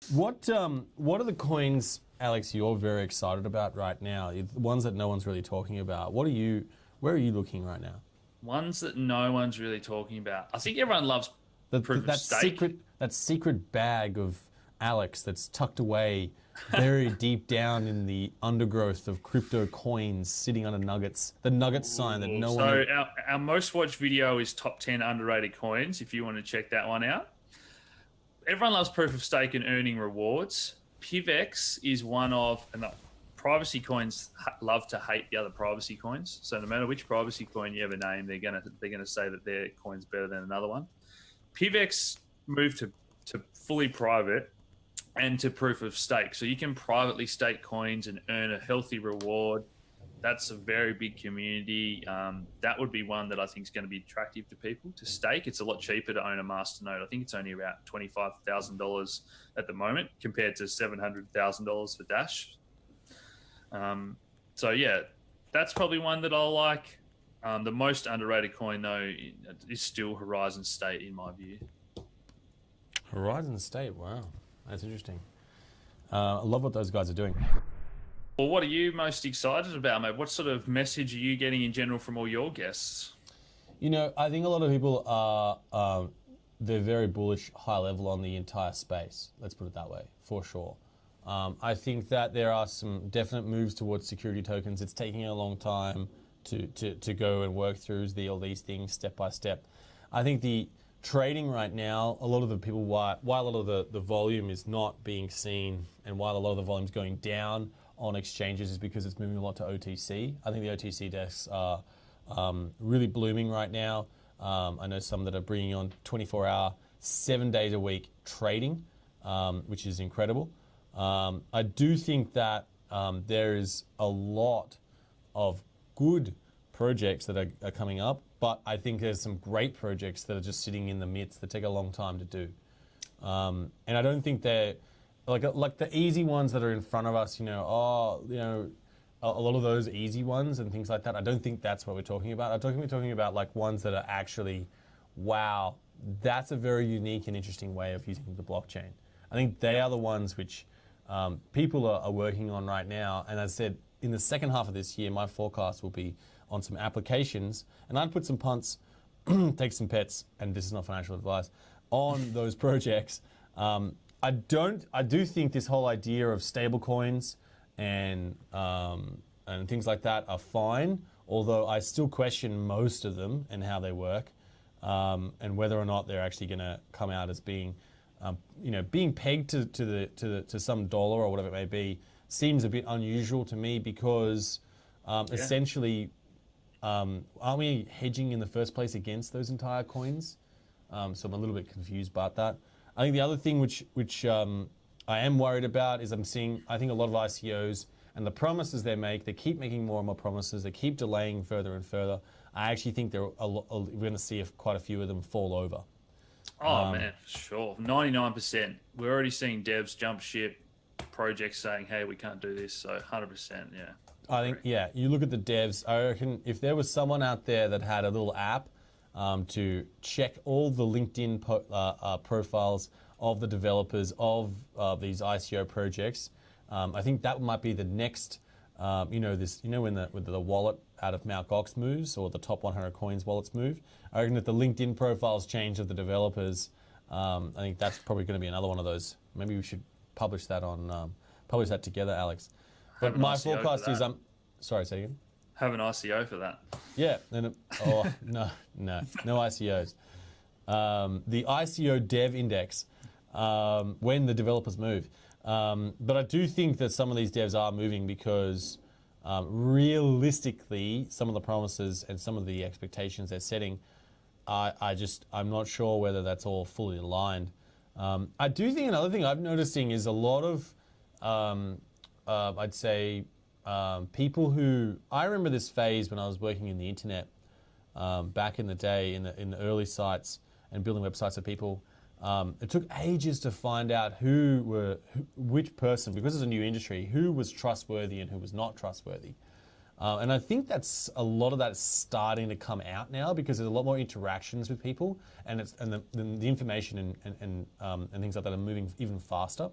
What are the coins, Alex, you're very excited about right now? The ones that no one's really talking about. Where are you looking right now? Ones that no one's really talking about. I think everyone loves proof of stake. That secret bag of Alex that's tucked away, buried deep down in the undergrowth of crypto coins, sitting under nuggets. The nugget sign that no one. So our most watched video is top 10 underrated coins. If you want to check that one out. Everyone loves proof of stake and earning rewards. PIVX is one of, and the privacy coins love to hate the other privacy coins. So no matter which privacy coin you ever name, they're gonna say that their coin's better than another one. PIVX moved to fully private and to proof of stake. So you can privately stake coins and earn a healthy reward. That's a very big community. That would be one that I think is going to be attractive to people to stake. It's a lot cheaper to own a masternode. I think it's only about $25,000 at the moment compared to $700,000 for Dash. So yeah, that's probably one that I'll like. The most underrated coin though is still Horizon State in my view. Horizon State, wow, that's interesting. I love what those guys are doing. Well, what are you most excited about, mate? What sort of message are you getting in general from all your guests? You know, I think a lot of people are they're very bullish, high level on the entire space. Let's put it that way, for sure. I think that there are some definite moves towards security tokens. It's taking a long time to go and work through all these things step by step. I think the trading right now, a lot of the people, why a lot of the volume is not being seen and why a lot of the volume is going down on exchanges is because it's moving a lot to OTC. I think the OTC desks are really blooming right now. I know some that are bringing on 24-hour, 7 days a week trading, which is incredible. I do think that there is a lot of good projects that are coming up, but I think there's some great projects that are just sitting in the midst that take a long time to do. And I don't think they're like the easy ones that are in front of us, a lot of those easy ones and things like that. I don't think that's what we're talking about. We're talking about like ones that are actually, wow, that's a very unique and interesting way of using the blockchain. I think they are the ones which people are working on right now. And as I said, in the second half of this year, my forecast will be on some applications, and I'd put some punts, take some pets, and this is not financial advice, on those projects. I do think this whole idea of stable coins and things like that are fine, although I still question most of them and how they work, and whether or not they're actually going to come out as being, being pegged to some dollar or whatever it may be, seems a bit unusual to me because essentially, aren't we hedging in the first place against those entire coins? So I'm a little bit confused about that. I think the other thing which I am worried about is I think a lot of ICOs and the promises they keep making more and more promises, they keep delaying further and further. I actually think we're going to see quite a few of them fall over. Oh man, for sure. 99%. We're already seeing devs jump ship, projects saying, hey, we can't do this. So 100%, yeah. I think, yeah, you look at the devs, I reckon if there was someone out there that had a little app to check all the LinkedIn profiles of the developers of these ICO projects, I think that might be the next, when the wallet out of Mt. Gox moves or the top 100 coins wallets move, I reckon if the LinkedIn profiles change of the developers, I think that's probably going to be another one of those. Maybe we should publish that together, Alex. But my forecast is, sorry, say again? Have an ICO for that. Yeah. No ICOs. The ICO Dev Index, when the developers move. But I do think that some of these devs are moving because realistically, some of the promises and some of the expectations they're setting, I'm not sure whether that's all fully aligned. I do think another thing I'm noticing is a lot of, I'd say, people who, I remember this phase when I was working in the internet back in the day in the early sites and building websites for people. It took ages to find out which person, because it's a new industry, who was trustworthy and who was not trustworthy. And I think a lot of that is starting to come out now because there's a lot more interactions with people, and the information and things like that are moving even faster.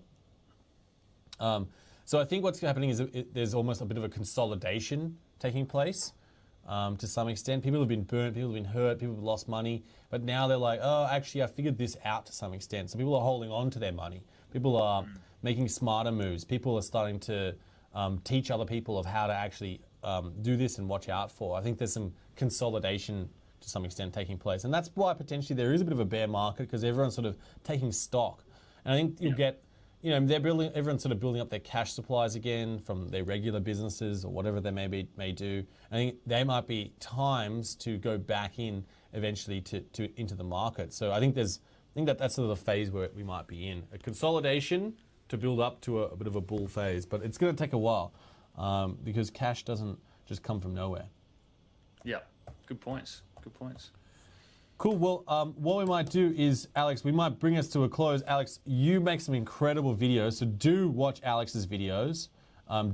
So I think what's happening is there's almost a bit of a consolidation taking place to some extent. People have been burnt, people have been hurt, people have lost money, but now they're like, oh, actually, I figured this out to some extent. So people are holding on to their money. People are making smarter moves. People are starting to teach other people of how to actually do this and watch out for. I think there's some consolidation to some extent taking place. And that's why potentially there is a bit of a bear market, because everyone's sort of taking stock. And I think you'll get, everyone's sort of building up their cash supplies again from their regular businesses or whatever they may do. I think there might be times to go back in eventually into the market. So I think that's sort of the phase where we might be in. A consolidation to build up to a bit of a bull phase, but it's going to take a while because cash doesn't just come from nowhere. Yeah, good points. Good points. Cool. Well, what we might do is, Alex, we might bring us to a close. Alex, you make some incredible videos, so do watch Alex's videos.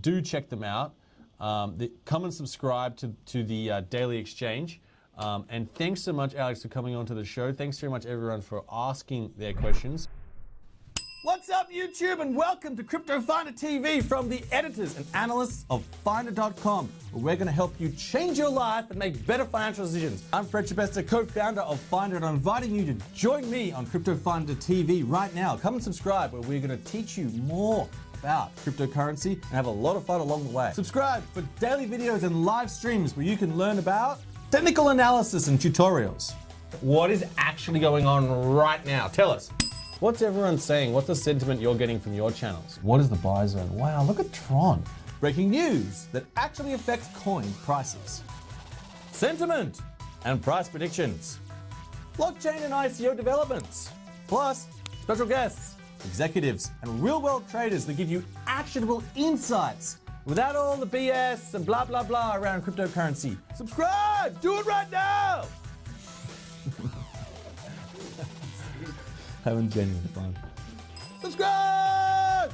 Do check them out. Come and subscribe to the Daily Exchange. And thanks so much, Alex, for coming onto the show. Thanks very much, everyone, for asking their questions. What's up, YouTube, and welcome to Crypto Finder TV from the editors and analysts of Finder.com, where we're going to help you change your life and make better financial decisions. I'm Fred Schebesta, co-founder of Finder, and I'm inviting you to join me on Crypto Finder TV right now. Come and subscribe, where we're going to teach you more about cryptocurrency and have a lot of fun along the way. Subscribe for daily videos and live streams where you can learn about technical analysis and tutorials. What is actually going on right now? Tell us. What's everyone saying? What's the sentiment you're getting from your channels? What is the buy zone? Wow, look at Tron. Breaking news that actually affects coin prices. Sentiment and price predictions. Blockchain and ICO developments. Plus, special guests, executives, and real-world traders that give you actionable insights without all the BS and blah, blah, blah around cryptocurrency. Subscribe! Do it right now! Having genuine fun. Subscribe!